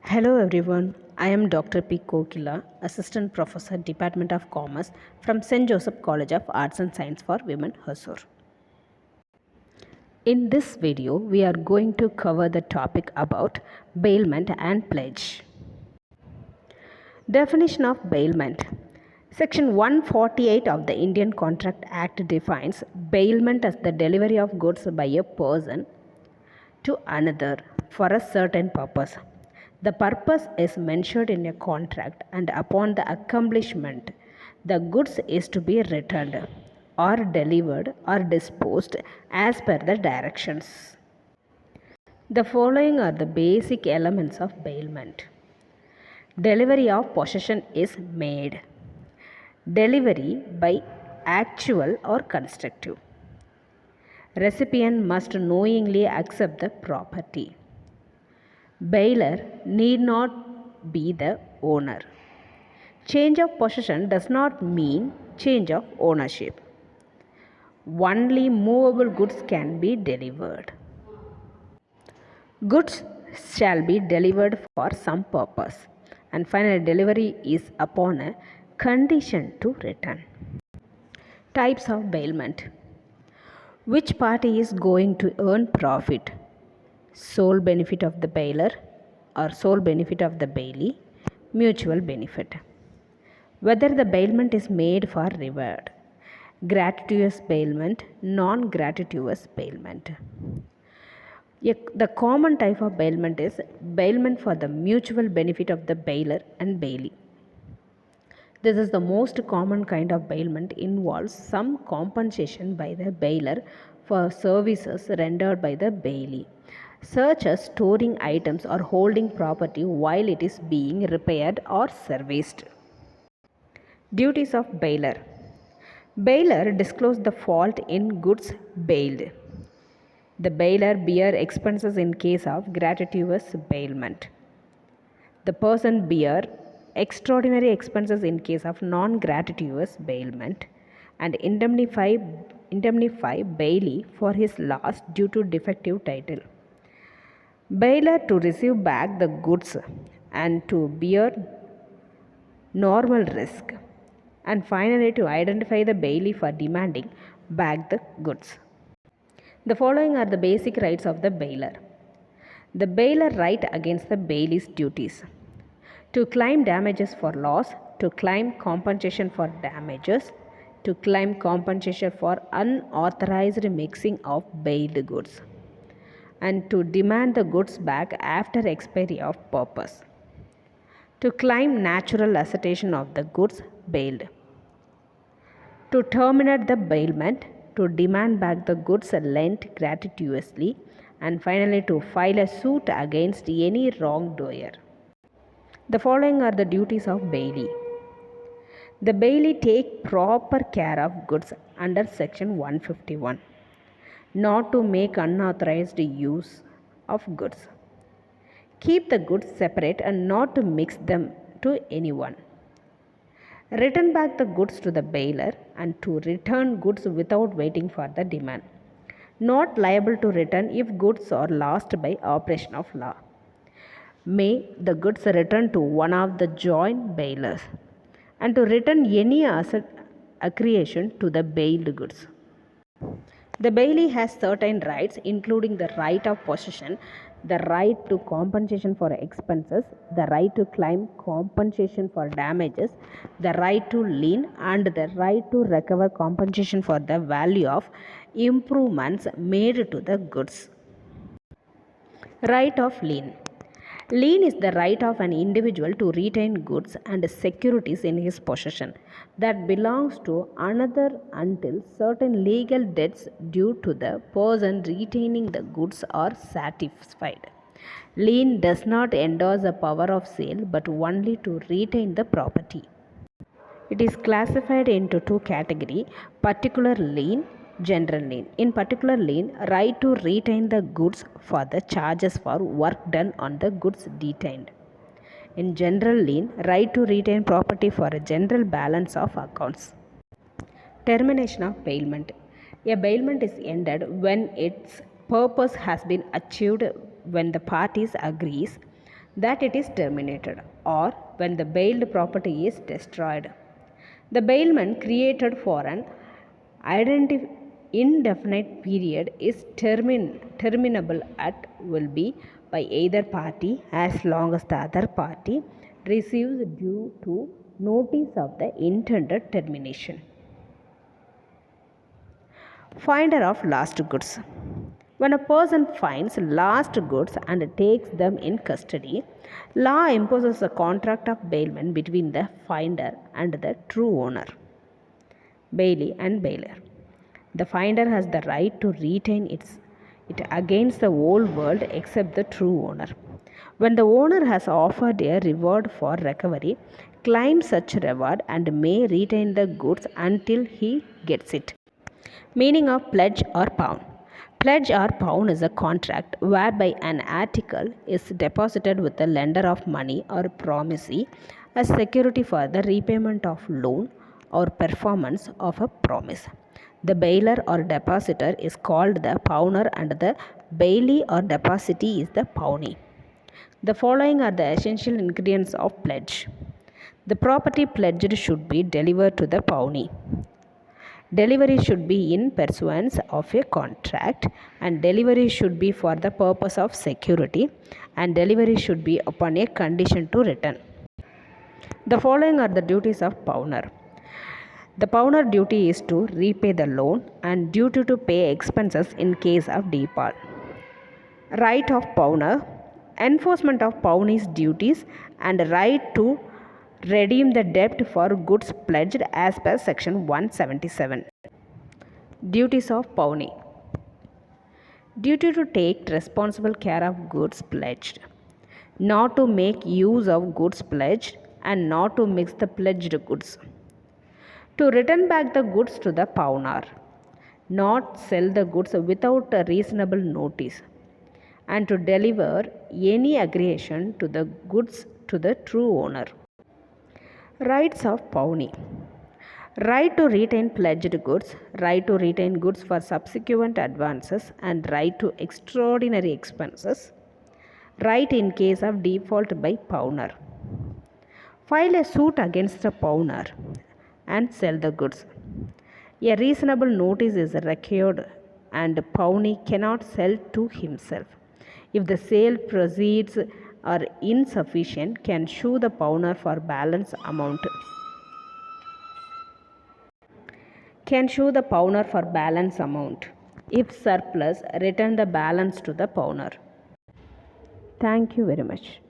Hello everyone, I am Dr. P. Kokila, Assistant Professor, Department of Commerce from St. Josephs College of Arts and Science for Women, Hosur. In this video, we are going to cover the topic about bailment and pledge. Definition of bailment. Section 148 of the Indian Contract Act defines bailment as the delivery of goods by a person to another for a certain purpose. The purpose is mentioned in a contract, and upon the accomplishment, the goods is to be returned or delivered or disposed as per the directions. The following are the basic elements of bailment. Delivery of possession is made. Delivery by actual or constructive. Recipient must knowingly accept the property. Bailer need not be the owner. Change of possession does not mean change of ownership. Only movable goods can be delivered. Goods shall be delivered for some purpose, and final delivery is upon a condition to return. Types of bailment. Which party is going to earn profit? Sole benefit of the bailer or sole benefit of the bailee, mutual benefit. Whether the bailment is made for reward, gratuitous bailment, non-gratuitous bailment. The common type of bailment is bailment for the mutual benefit of the bailer and bailee. This is the most common kind of bailment, involves some compensation by the bailer for services rendered by the bailee, such as storing items or holding property while it is being repaired or serviced. Duties of bailer. Bailer disclose the fault in goods bailed. The bailer bear expenses in case of gratuitous bailment. The person bear extraordinary expenses in case of non-gratuitous bailment and indemnify bailee for his loss due to defective title. Bailer to receive back the goods and to bear normal risk, and finally to identify the bailee for demanding back the goods. The following are the basic rights of the bailer. The bailer right against the bailee's duties: to claim damages for loss, to claim compensation for damages, to claim compensation for unauthorized mixing of bailed goods, and to demand the goods back after expiry of purpose, to claim natural assertion of the goods bailed, to terminate the bailment, to demand back the goods lent gratuitously, and finally to file a suit against any wrongdoer. The following are the duties of bailee. The bailee take proper care of goods under section 151, not to make unauthorized use of goods, keep the goods separate and not to mix them to anyone, return back the goods to the bailer, and to return goods without waiting for the demand, not liable to return if goods are lost by operation of law. May the goods return to one of the joint bailers, and to return any asset accretion to the bailed goods. The bailee has certain rights, including the right of possession, the right to compensation for expenses, the right to claim compensation for damages, the right to lien, and the right to recover compensation for the value of improvements made to the goods. Right of lien. Lien is the right of an individual to retain goods and securities in his possession that belongs to another until certain legal debts due to the person retaining the goods are satisfied. Lien does not endorse a power of sale but only to retain the property. It is classified into two categories: particular lien, general lien. In particular lien, right to retain the goods for the charges for work done on the goods detained. In general lien, right to retain property for a general balance of accounts. Termination of bailment. A bailment is ended when its purpose has been achieved, when the parties agrees that it is terminated, or when the bailed property is destroyed. The bailment created for an indefinite period is terminable at will be by either party as long as the other party receives due to notice of the intended termination. Finder of lost goods. When a person finds lost goods and takes them in custody, law imposes a contract of bailment between the finder and the true owner, bailee and bailer. The finder has the right to retain it against the whole world except the true owner. When the owner has offered a reward for recovery, claims such reward and may retain the goods until he gets it. Meaning of pledge or pawn. Pledge or pawn is a contract whereby an article is deposited with the lender of money or promisee as security for the repayment of loan or performance of a promise. The bailer or depositor is called the pawner and the bailee or depositee is the pawnee. The following are the essential ingredients of pledge. The property pledged should be delivered to the pawnee. Delivery should be in pursuance of a contract, and delivery should be for the purpose of security, and delivery should be upon a condition to return. The following are the duties of pawner. The pawner duty is to repay the loan and duty to pay expenses in case of default. Right of pawner, enforcement of pawnee's duties, and right to redeem the debt for goods pledged as per section 177. Duties of pawnee. Duty to take responsible care of goods pledged, not to make use of goods pledged, and not to mix the pledged goods. To return back the goods to the pawner, not sell the goods without a reasonable notice, and to deliver any aggregation to the goods to the true owner. Rights of pawnee. Right to retain pledged goods, right to retain goods for subsequent advances, and right to extraordinary expenses, right in case of default by pawner. File a suit against the pawner and sell the goods. A reasonable notice is required and pawnee cannot sell to himself. If the sale proceeds are insufficient, can sue the pawner for balance amount. If surplus, return the balance to the pawner. Thank you very much.